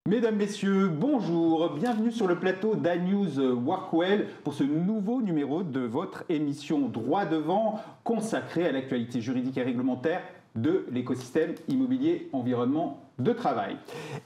Mesdames, Messieurs, bonjour, bienvenue sur le plateau d'Anews Workwell pour ce nouveau numéro de votre émission Droit devant consacrée à l'actualité juridique et réglementaire de l'écosystème immobilier environnement de travail.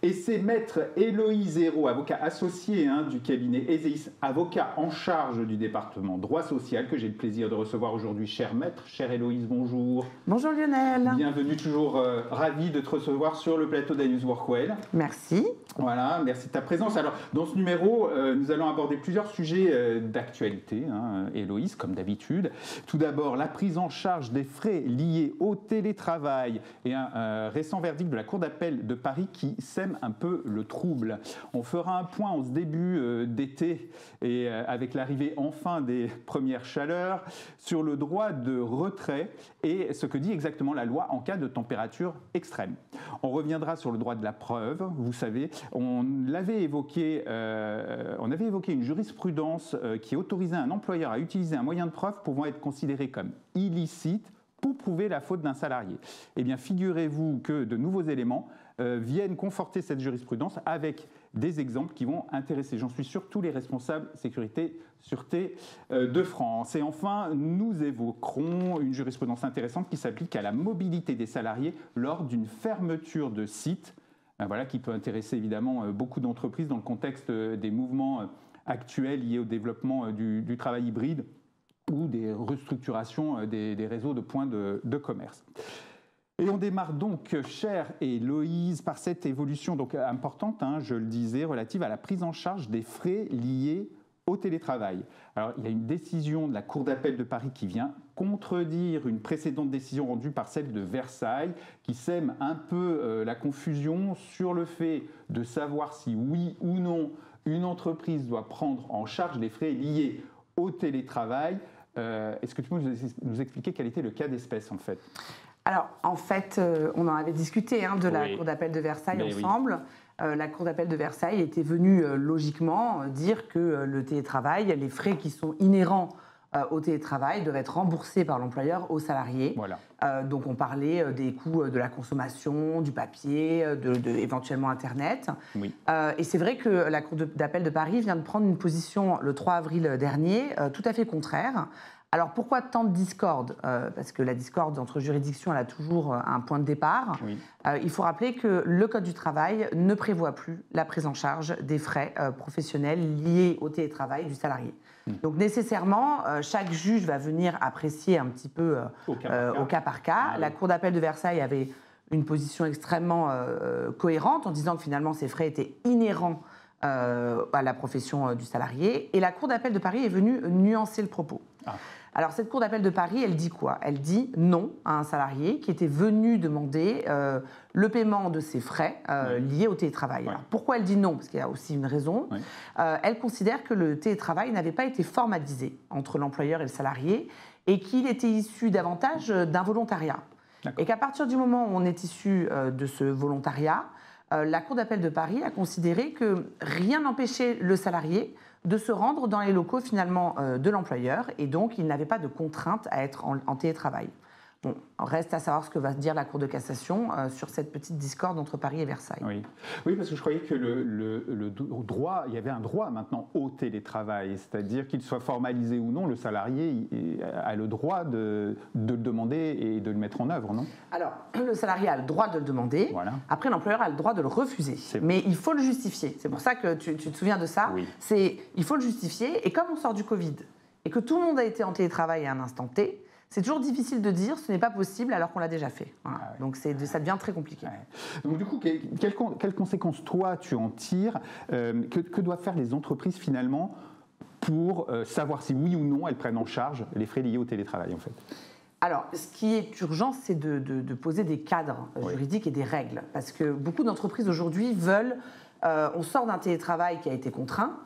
Et c'est maître Héloïse Hérault, avocat associé du cabinet Eseis, avocat en charge du département droit social, que j'ai le plaisir de recevoir aujourd'hui. Cher maître, chère Héloïse, bonjour. Bonjour Lionel. Bienvenue, toujours ravi de te recevoir sur le plateau d'Anews Workwell. Merci. Voilà, merci de ta présence. Alors, dans ce numéro, nous allons aborder plusieurs sujets d'actualité, Héloïse, comme d'habitude. Tout d'abord, la prise en charge des frais liés au télétravail et un récent verdict de la Cour d'appel de Paris qui sème un peu le trouble. On fera un point en ce début d'été et avec l'arrivée enfin des premières chaleurs sur le droit de retrait et ce que dit exactement la loi en cas de température extrême. On reviendra sur le droit de la preuve. Vous savez, on avait évoqué une jurisprudence qui autorisait un employeur à utiliser un moyen de preuve pouvant être considéré comme illicite pour prouver la faute d'un salarié. Eh bien, figurez-vous que de nouveaux éléments viennent conforter cette jurisprudence avec des exemples qui vont intéresser, j'en suis sûr, tous les responsables sécurité, sûreté de France. Et enfin, nous évoquerons une jurisprudence intéressante qui s'applique à la mobilité des salariés lors d'une fermeture de site, voilà, qui peut intéresser évidemment beaucoup d'entreprises dans le contexte des mouvements actuels liés au développement du travail hybride ou des restructurations des réseaux de points de commerce. Et on démarre donc, chère Héloïse, par cette évolution donc importante, je le disais, relative à la prise en charge des frais liés au télétravail. Alors, il y a une décision de la Cour d'appel de Paris qui vient contredire une précédente décision rendue par celle de Versailles, qui sème un peu la confusion sur le fait de savoir si oui ou non une entreprise doit prendre en charge les frais liés au télétravail. Est-ce que tu peux nous expliquer quel était le cas d'espèce en fait ? Alors, en fait, on en avait discuté de la Cour d'appel de Versailles ensemble. La Cour d'appel de Versailles était venue logiquement dire que le télétravail, les frais qui sont inhérents au télétravail doivent être remboursés par l'employeur aux salariés. Voilà. Donc, on parlait des coûts de la consommation, du papier, éventuellement Internet. Oui. Et c'est vrai que la Cour d'appel de Paris vient de prendre une position le 3 avril dernier, tout à fait contraire. Alors, pourquoi tant de discorde ? Parce que la discorde entre juridictions, elle a toujours un point de départ. Oui. Il faut rappeler que le Code du travail ne prévoit plus la prise en charge des frais professionnels liés au télétravail du salarié. Donc, nécessairement, chaque juge va venir apprécier un petit peu au cas par cas. La Cour d'appel de Versailles avait une position extrêmement cohérente en disant que finalement, ces frais étaient inhérents à la profession du salarié. Et la Cour d'appel de Paris est venue nuancer le propos. Alors, cette Cour d'appel de Paris, elle dit quoi ? Elle dit non à un salarié qui était venu demander le paiement de ses frais liés au télétravail. Alors, pourquoi elle dit non ? Parce qu'il y a aussi une raison. Elle considère que le télétravail n'avait pas été formalisé entre l'employeur et le salarié et qu'il était issu davantage d'un volontariat. Et qu'à partir du moment où on est issu de ce volontariat, la Cour d'appel de Paris a considéré que rien n'empêchait le salarié de se rendre dans les locaux finalement de l'employeur et donc il n'avait pas de contrainte à être en télétravail. Bon, reste à savoir ce que va dire la Cour de cassation sur cette petite discorde entre Paris et Versailles. Oui, parce que je croyais que le droit, il y avait un droit maintenant au télétravail, c'est-à-dire qu'il soit formalisé ou non, le salarié a le droit de le demander et de le mettre en œuvre, non ? Alors, le salarié a le droit de le demander, voilà. Après l'employeur a le droit de le refuser, mais il faut le justifier. C'est pour ça que tu te souviens de ça, il faut le justifier, et comme on sort du Covid, et que tout le monde a été en télétravail à un instant T, c'est toujours difficile de dire ce n'est pas possible alors qu'on l'a déjà fait. Voilà. Donc ça devient très compliqué. Donc du coup, quelles conséquences toi tu en tires que doivent faire les entreprises finalement pour savoir si oui ou non elles prennent en charge les frais liés au télétravail en fait ? Alors, ce qui est urgent, c'est de poser des cadres juridiques et des règles. Parce que beaucoup d'entreprises aujourd'hui veulent... on sort d'un télétravail qui a été contraint.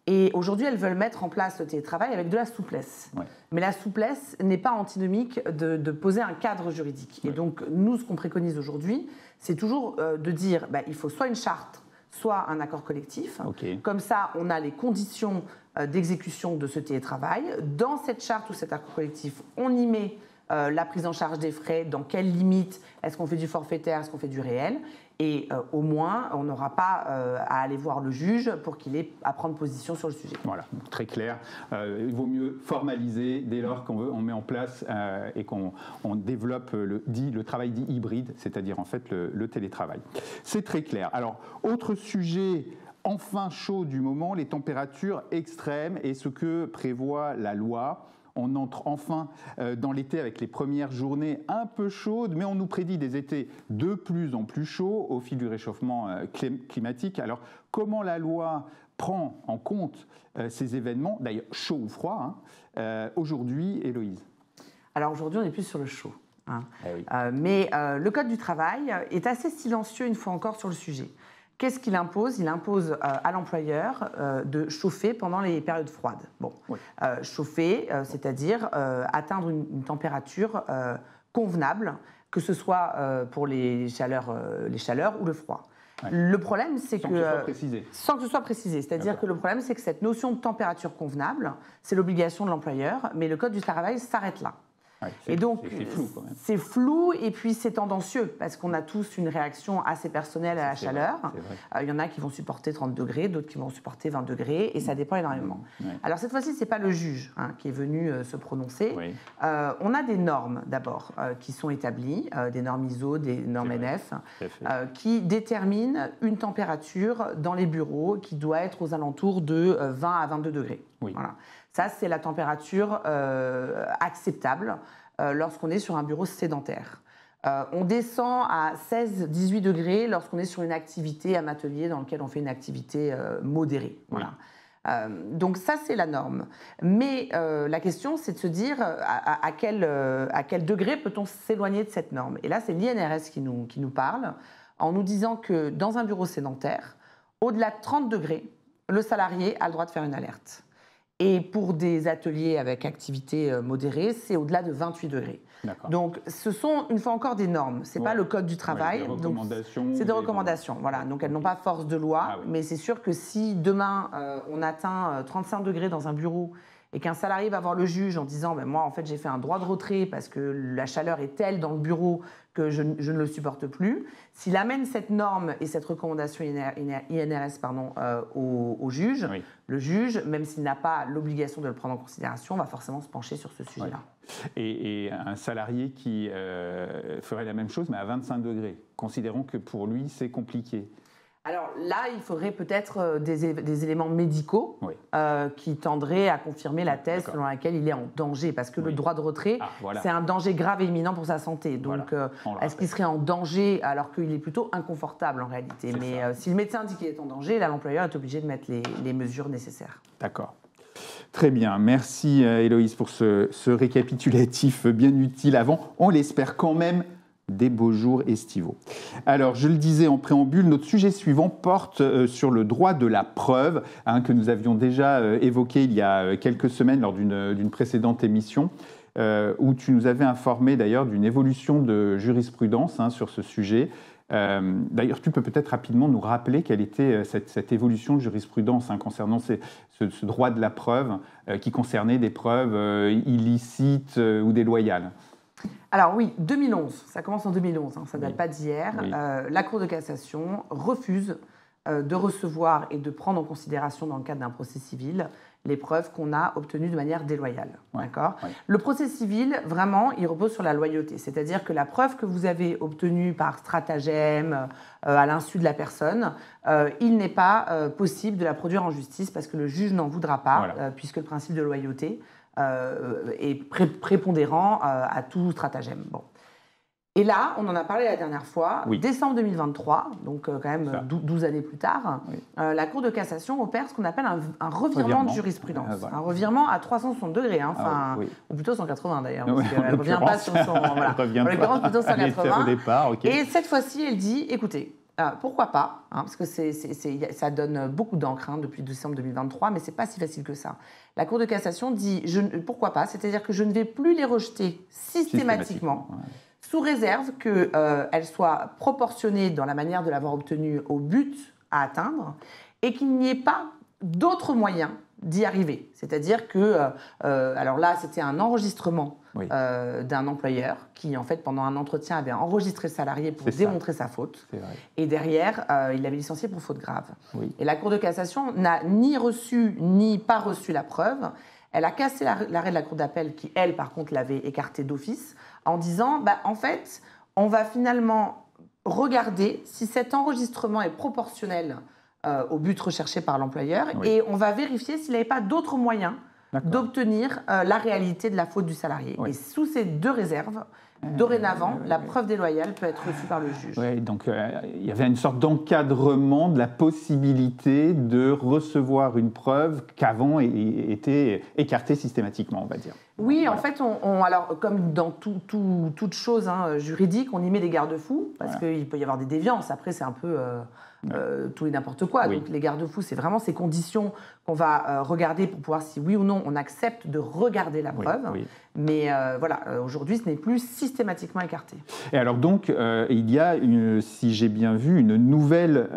Et aujourd'hui, elles veulent mettre en place le télétravail avec de la souplesse. Mais la souplesse n'est pas antinomique de poser un cadre juridique. Et donc, nous, ce qu'on préconise aujourd'hui, c'est toujours de dire il faut soit une charte, soit un accord collectif. Comme ça, on a les conditions d'exécution de ce télétravail. Dans cette charte ou cet accord collectif, on y met la prise en charge des frais, dans quelles limites, est-ce qu'on fait du forfaitaire, est-ce qu'on fait du réel. Et au moins, on n'aura pas à aller voir le juge pour qu'il ait à prendre position sur le sujet. Voilà, très clair. Il vaut mieux formaliser dès lors qu'on met en place et qu'on développe le travail dit hybride, c'est-à-dire en fait le télétravail. C'est très clair. Alors, autre sujet enfin chaud du moment, les températures extrêmes et ce que prévoit la loi. On entre enfin dans l'été avec les premières journées un peu chaudes, mais on nous prédit des étés de plus en plus chauds au fil du réchauffement climatique. Alors, comment la loi prend en compte ces événements, d'ailleurs chaud ou froid, aujourd'hui, Héloïse? Alors aujourd'hui, on est plus sur le chaud. Oui. Mais le Code du travail est assez silencieux une fois encore sur le sujet. Qu'est-ce qu'il impose? Il impose à l'employeur de chauffer pendant les périodes froides. Bon, oui. Chauffer, c'est-à-dire atteindre une température convenable, que ce soit pour les chaleurs ou le froid. Ouais. Le problème, c'est que... Sans que ce soit précisé. C'est-à-dire que le problème, c'est que cette notion de température convenable, c'est l'obligation de l'employeur, mais le Code du travail s'arrête là. Ouais, et donc, c'est flou quand même. C'est flou et puis c'est tendancieux parce qu'on a tous une réaction assez personnelle à la chaleur. Il y en a qui vont supporter 30 degrés, d'autres qui vont supporter 20 degrés et ça dépend énormément. Ouais. Alors cette fois-ci, ce n'est pas le juge qui est venu se prononcer. Oui. On a des normes d'abord qui sont établies, des normes ISO, des normes NF, qui déterminent une température dans les bureaux qui doit être aux alentours de 20 à 22 degrés. Oui. Voilà. Ça, c'est la température acceptable lorsqu'on est sur un bureau sédentaire. On descend à 16-18 degrés lorsqu'on est sur une activité, un atelier dans lequel on fait une activité modérée. Oui. Voilà. Donc ça, c'est la norme. Mais la question, c'est de se dire à quel degré peut-on s'éloigner de cette norme. Et là, c'est l'INRS qui nous parle en nous disant que dans un bureau sédentaire, au-delà de 30 degrés, le salarié a le droit de faire une alerte. Et pour des ateliers avec activité modérée, c'est au-delà de 28 degrés. Donc, ce sont, une fois encore, des normes. Ce n'est pas le Code du travail. C'est des recommandations. Voilà. Donc, elles n'ont pas force de loi. Mais c'est sûr que si demain, on atteint 35 degrés dans un bureau et qu'un salarié va voir le juge en disant « moi, en fait, j'ai fait un droit de retrait parce que la chaleur est telle dans le bureau que je ne le supporte plus », s'il amène cette norme et cette recommandation INRS au juge, oui. Le juge, même s'il n'a pas l'obligation de le prendre en considération, va forcément se pencher sur ce sujet-là. Et un salarié qui ferait la même chose, mais à 25 degrés, considérons que pour lui, c'est compliqué. Alors là, il faudrait peut-être des éléments médicaux oui. Qui tendraient à confirmer la thèse selon laquelle il est en danger, parce que oui. Le droit de retrait, c'est un danger grave et imminent pour sa santé. Donc, est-ce qu'il serait en danger alors qu'il est plutôt inconfortable en réalité? Mais si le médecin dit qu'il est en danger, là, l'employeur est obligé de mettre les mesures nécessaires. D'accord. Très bien. Merci Héloïse pour ce récapitulatif bien utile avant. On l'espère quand même des beaux jours estivaux. Alors, je le disais en préambule, notre sujet suivant porte sur le droit de la preuve, que nous avions déjà évoqué il y a quelques semaines lors d'une précédente émission, où tu nous avais informé d'ailleurs d'une évolution de jurisprudence sur ce sujet. D'ailleurs, tu peux peut-être rapidement nous rappeler quelle était cette évolution de jurisprudence concernant ce droit de la preuve qui concernait des preuves illicites ou déloyales. Alors oui, 2011, ça commence en 2011, ça ne date pas d'hier. Oui. La Cour de cassation refuse de recevoir et de prendre en considération dans le cadre d'un procès civil les preuves qu'on a obtenues de manière déloyale. Ouais. D'accord ? Ouais. Le procès civil, vraiment, il repose sur la loyauté. C'est-à-dire que la preuve que vous avez obtenue par stratagème, à l'insu de la personne, il n'est pas possible de la produire en justice parce que le juge n'en voudra pas, puisque le principe de loyauté est prépondérant à tout stratagème. Bon. Et là, on en a parlé la dernière fois, décembre 2023, donc quand même 12 années plus tard, la Cour de cassation opère ce qu'on appelle un revirement de jurisprudence. Un revirement à 360 degrés, ou plutôt 180 d'ailleurs, parce qu'elle ne revient pas sur son... Voilà. En l'occurrence, plutôt 180. Au départ, Et cette fois-ci, elle dit, écoutez, pourquoi pas, parce que ça donne beaucoup d'encre depuis décembre 2023, mais ce n'est pas si facile que ça. La Cour de cassation dit, pourquoi pas, c'est-à-dire que je ne vais plus les rejeter systématiquement. Sous réserve qu'elle soit proportionnée dans la manière de l'avoir obtenue au but à atteindre et qu'il n'y ait pas d'autres moyens d'y arriver. C'est-à-dire que, alors là, c'était un enregistrement d'un employeur qui, en fait, pendant un entretien, avait enregistré le salarié pour démontrer sa faute. Et derrière, il l'avait licencié pour faute grave. Et la Cour de cassation n'a ni reçu ni pas reçu la preuve. Elle a cassé l'arrêt de la Cour d'appel qui, elle, par contre, l'avait écarté d'office en disant, en fait, on va finalement regarder si cet enregistrement est proportionnel au but recherché par l'employeur et on va vérifier s'il n'avait pas d'autres moyens d'obtenir la réalité de la faute du salarié. Et sous ces deux réserves, dorénavant, la preuve déloyale peut être reçue par le juge. Oui, donc il y avait une sorte d'encadrement de la possibilité de recevoir une preuve qu'avant était écartée systématiquement, on va dire. Oui, en fait, alors, comme dans toute chose juridique, on y met des garde-fous, parce qu'il peut y avoir des déviances. Après, c'est un peu tout et n'importe quoi. Donc, les garde-fous, c'est vraiment ces conditions qu'on va regarder pour pouvoir, si oui ou non, on accepte de regarder la preuve. Mais voilà, aujourd'hui, ce n'est plus systématiquement écarté. Et alors donc, il y a, si j'ai bien vu, une nouvelle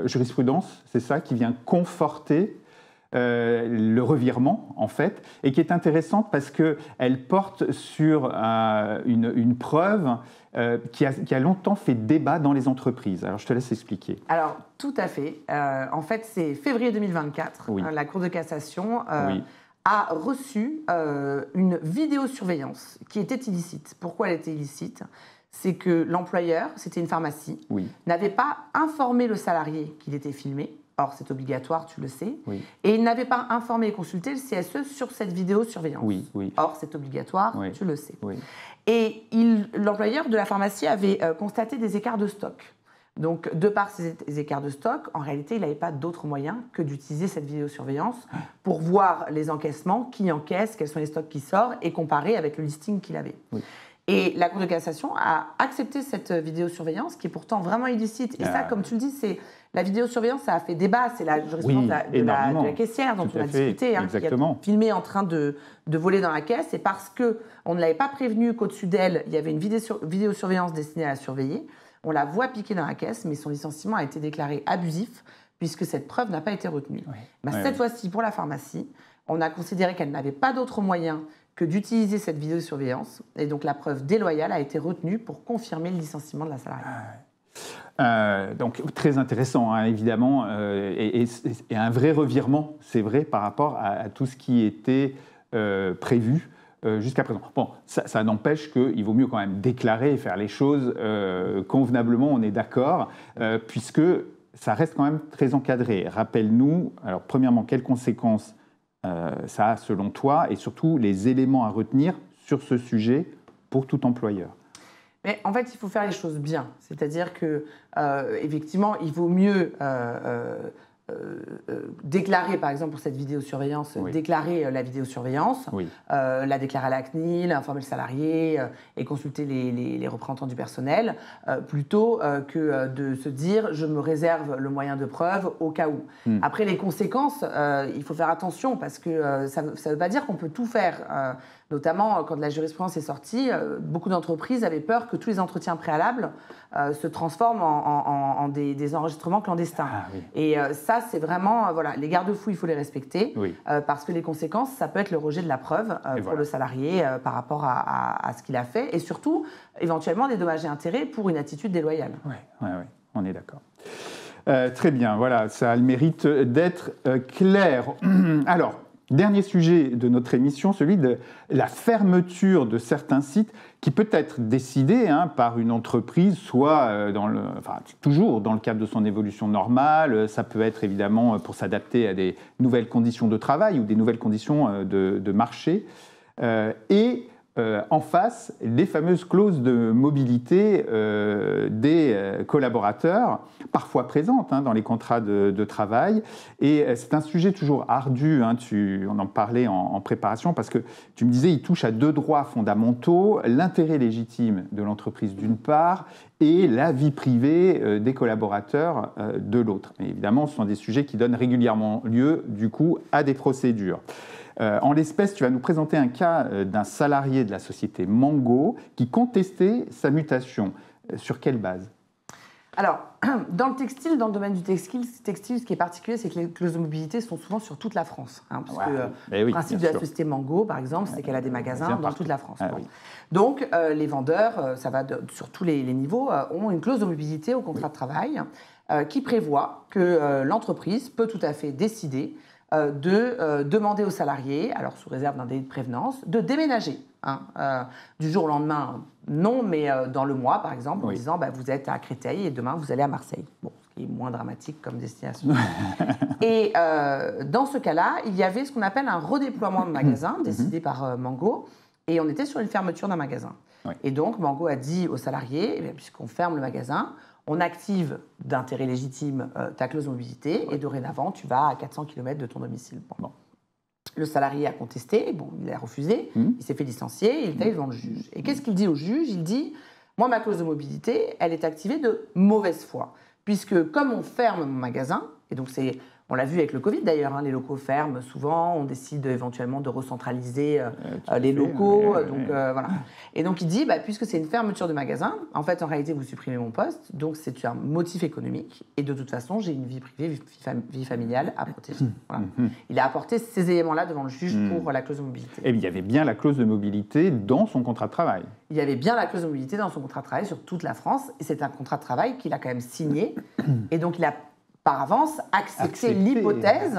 jurisprudence, c'est ça, qui vient conforter le revirement, en fait, et qui est intéressante parce qu'elle porte sur une preuve qui a longtemps fait débat dans les entreprises. Alors, je te laisse expliquer. Alors, tout à fait. En fait, c'est février 2024, la Cour de cassation a reçu une vidéosurveillance qui était illicite. Pourquoi elle était illicite ? C'est que l'employeur, c'était une pharmacie, n'avait pas informé le salarié qu'il était filmé. Or, c'est obligatoire, tu le sais. Et il n'avait pas informé et consulté le CSE sur cette vidéosurveillance. Or, c'est obligatoire, tu le sais. Et l'employeur de la pharmacie avait constaté des écarts de stock. Donc, de par ces écarts de stock, en réalité, il n'avait pas d'autre moyen que d'utiliser cette vidéosurveillance pour voir les encaissements, qui encaisse, quels sont les stocks qui sortent, et comparer avec le listing qu'il avait. Et la Cour de cassation a accepté cette vidéosurveillance, qui est pourtant vraiment illicite. Et ça, comme tu le dis, la vidéosurveillance, ça a fait débat. C'est la jurisprudence de la caissière dont on a discuté, qui a filmé en train de voler dans la caisse. Et parce qu'on ne l'avait pas prévenu qu'au-dessus d'elle, il y avait une vidéosurveillance destinée à la surveiller, on la voit piquer dans la caisse, mais son licenciement a été déclaré abusif, puisque cette preuve n'a pas été retenue. Cette fois-ci, pour la pharmacie, on a considéré qu'elle n'avait pas d'autre moyen que d'utiliser cette vidéosurveillance. Et donc, la preuve déloyale a été retenue pour confirmer le licenciement de la salariée. Donc, très intéressant, évidemment, et un vrai revirement, c'est vrai, par rapport à tout ce qui était prévu jusqu'à présent. Bon, ça n'empêche qu'il vaut mieux quand même déclarer et faire les choses convenablement, on est d'accord, puisque ça reste quand même très encadré. Rappelle-nous, alors premièrement, quelles conséquences ça a selon toi, et surtout les éléments à retenir sur ce sujet pour tout employeur. Mais en fait, il faut faire les choses bien. C'est-à-dire que, effectivement, il vaut mieux déclarer, par exemple, pour cette vidéosurveillance, déclarer la vidéosurveillance, la déclarer à la CNIL, informer le salarié et consulter les représentants du personnel, plutôt que de se dire « je me réserve le moyen de preuve au cas où ». Après, les conséquences, il faut faire attention parce que ça ne veut pas dire qu'on peut tout faire. Notamment, quand la jurisprudence est sortie, beaucoup d'entreprises avaient peur que tous les entretiens préalables se transforment en des enregistrements clandestins. Et ça, c'est vraiment, les garde-fous, il faut les respecter, parce que les conséquences, ça peut être le rejet de la preuve pour le salarié par rapport à ce qu'il a fait, et surtout, éventuellement, des dommages et intérêts pour une attitude déloyale. Oui, on est d'accord. Très bien, voilà, ça a le mérite d'être clair. Alors, dernier sujet de notre émission, celui de la fermeture de certains sites qui peut être décidée par une entreprise, soit toujours dans le cadre de son évolution normale, ça peut être évidemment pour s'adapter à des nouvelles conditions de travail ou des nouvelles conditions de marché, et en face, les fameuses clauses de mobilité des collaborateurs, parfois présentes dans les contrats de travail. Et c'est un sujet toujours ardu, on en parlait en préparation, parce que tu me disais, il touche à deux droits fondamentaux, l'intérêt légitime de l'entreprise d'une part, et la vie privée des collaborateurs de l'autre. Et évidemment, ce sont des sujets qui donnent régulièrement lieu, du coup, à des procédures. En l'espèce, tu vas nous présenter un cas d'un salarié de la société Mango qui contestait sa mutation. Sur quelle base ? Alors, dans le domaine du textile, ce qui est particulier, c'est que les clauses de mobilité sont souvent sur toute la France. Puisque le principe de la société Mango, par exemple, c'est qu'elle a des magasins dans toute la France. Donc, les vendeurs, ça va sur tous les niveaux, ont une clause de mobilité au contrat de travail qui prévoit que l'entreprise peut tout à fait décider de demander aux salariés, alors sous réserve d'un délai de prévenance, de déménager. Du jour au lendemain, non, mais dans le mois, par exemple, en disant vous êtes à Créteil et demain vous allez à Marseille. Bon, ce qui est moins dramatique comme destination. Et dans ce cas-là, il y avait ce qu'on appelle un redéploiement de magasin décidé par Mango, et on était sur une fermeture d'un magasin. Et donc Mango a dit aux salariés, puisqu'on ferme le magasin, on active d'intérêt légitime ta clause de mobilité et dorénavant, tu vas à 400 km de ton domicile. Bon. Le salarié a contesté, il a refusé, il s'est fait licencier, il est allé devant le juge. Et qu'est-ce qu'il dit au juge? Il dit, moi, ma clause de mobilité, elle est activée de mauvaise foi, puisque comme on ferme mon magasin, et donc on l'a vu avec le Covid d'ailleurs, les locaux ferment souvent, on décide éventuellement de recentraliser les locaux. Voilà. Et donc il dit, puisque c'est une fermeture de magasin, en fait en réalité vous supprimez mon poste, donc c'est un motif économique, et de toute façon j'ai une vie privée, vie familiale à protéger. Voilà. Il a apporté ces éléments-là devant le juge pour la clause de mobilité. Et il y avait bien la clause de mobilité dans son contrat de travail. Il y avait bien la clause de mobilité dans son contrat de travail sur toute la France, et c'est un contrat de travail qu'il a quand même signé, et donc il a par avance accepter l'hypothèse,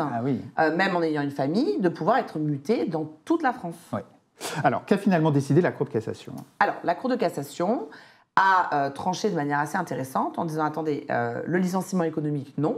même en ayant une famille, de pouvoir être muté dans toute la France. Oui. Alors, qu'a finalement décidé la Cour de cassation? Alors, la Cour de cassation a tranché de manière assez intéressante en disant, attendez, le licenciement économique, non,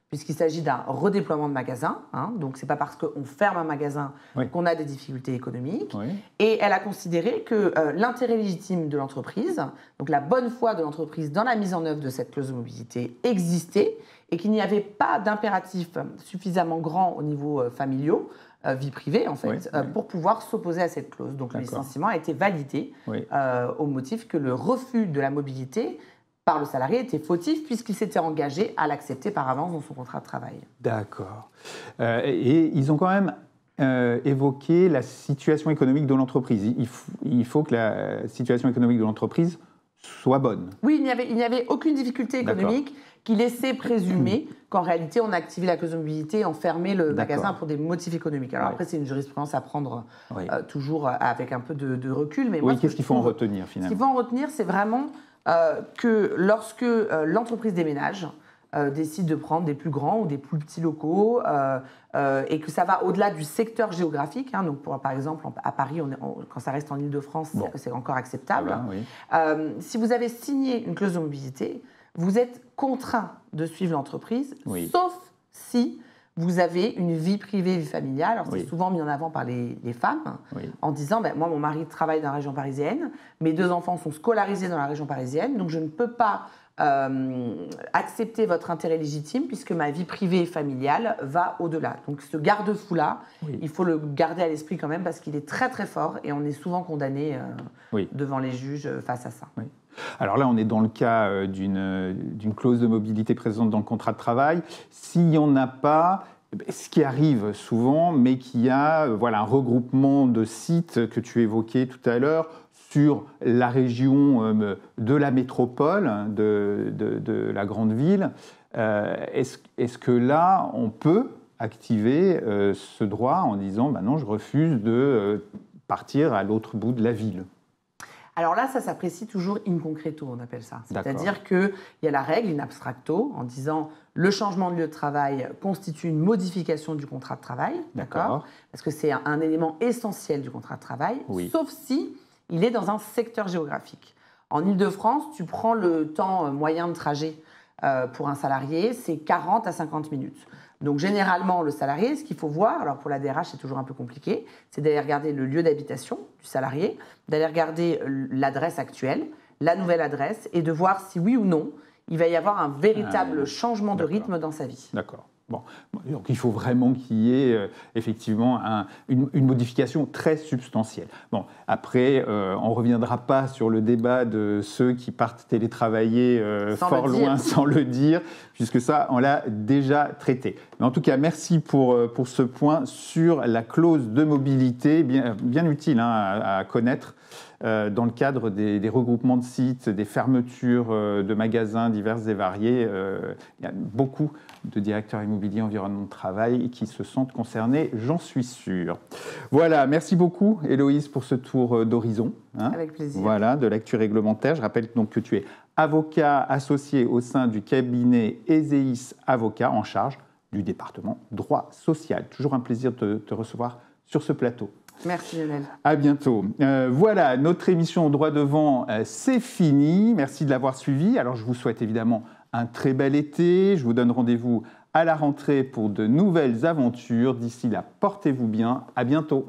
puisqu'il s'agit d'un redéploiement de magasin. Donc, ce n'est pas parce qu'on ferme un magasin qu'on a des difficultés économiques. Et elle a considéré que l'intérêt légitime de l'entreprise, donc la bonne foi de l'entreprise dans la mise en œuvre de cette clause de mobilité existait et qu'il n'y avait pas d'impératif suffisamment grand au niveau familiaux, vie privée en fait, pour pouvoir s'opposer à cette clause. Donc le licenciement a été validé au motif que le refus de la mobilité par le salarié était fautif puisqu'il s'était engagé à l'accepter par avance dans son contrat de travail. D'accord. Et ils ont quand même évoqué la situation économique de l'entreprise. Il faut que la situation économique de l'entreprise soit bonne. Oui, il n'y avait aucune difficulté économique qui laissait présumer qu'en réalité, on a activé la clause de mobilité et on fermait le magasin pour des motifs économiques. Alors après, c'est une jurisprudence à prendre toujours avec un peu de recul. Mais qu'est-ce qu'il faut en retenir finalement? Ce qu'il faut en retenir, c'est vraiment que lorsque l'entreprise déménage, décide de prendre des plus grands ou des plus petits locaux et que ça va au-delà du secteur géographique. Donc par exemple, à Paris, quand ça reste en Île-de-France, c'est encore acceptable. Si vous avez signé une clause de mobilité, vous êtes contraint de suivre l'entreprise, sauf si vous avez une vie privée, vie familiale. Alors c'est souvent mis en avant par les femmes en disant moi, mon mari travaille dans la région parisienne, mes 2 enfants sont scolarisés dans la région parisienne, donc je ne peux pas accepter votre intérêt légitime puisque ma vie privée et familiale va au-delà. Donc ce garde-fou-là, il faut le garder à l'esprit quand même parce qu'il est très très fort et on est souvent condamné devant les juges face à ça. Alors là, on est dans le cas d'une clause de mobilité présente dans le contrat de travail. S'il n'y en a pas, ce qui arrive souvent, mais qu'il y a un regroupement de sites que tu évoquais tout à l'heure sur la région de la métropole, de la grande ville, est-ce que là, on peut activer ce droit en disant non, je refuse de partir à l'autre bout de la ville? Alors là, ça s'apprécie toujours in concreto, on appelle ça. C'est-à-dire qu'il y a la règle in abstracto, en disant le changement de lieu de travail constitue une modification du contrat de travail, d'accord? Parce que c'est un élément essentiel du contrat de travail, sauf si il est dans un secteur géographique. En Île-de-France, tu prends le temps moyen de trajet pour un salarié, c'est 40 à 50 minutes. Donc généralement, le salarié, ce qu'il faut voir, alors pour la DRH c'est toujours un peu compliqué, c'est d'aller regarder le lieu d'habitation du salarié, d'aller regarder l'adresse actuelle, la nouvelle adresse, et de voir si oui ou non, il va y avoir un véritable changement de rythme dans sa vie. D'accord. Bon, donc il faut vraiment qu'il y ait effectivement une modification très substantielle. Bon, après, on ne reviendra pas sur le débat de ceux qui partent télétravailler fort loin sans le dire, puisque ça, on l'a déjà traité. Mais en tout cas, merci pour ce point sur la clause de mobilité, bien utile à connaître dans le cadre des regroupements de sites, des fermetures de magasins divers et variés. Il y a beaucoup de directeurs immobiliers environnement de travail qui se sentent concernés, j'en suis sûr. Voilà, merci beaucoup Héloïse pour ce tour d'horizon. Avec plaisir. Voilà, de l'actu réglementaire. Je rappelle donc que tu es avocat associé au sein du cabinet Ezeis Avocats en charge du département droit social. Toujours un plaisir de te recevoir sur ce plateau. Merci Lionel. À bientôt. Voilà, notre émission Droit devant, c'est fini. Merci de l'avoir suivi. Alors je vous souhaite évidemment un très bel été. Je vous donne rendez-vous à la rentrée pour de nouvelles aventures. D'ici là, portez-vous bien. À bientôt.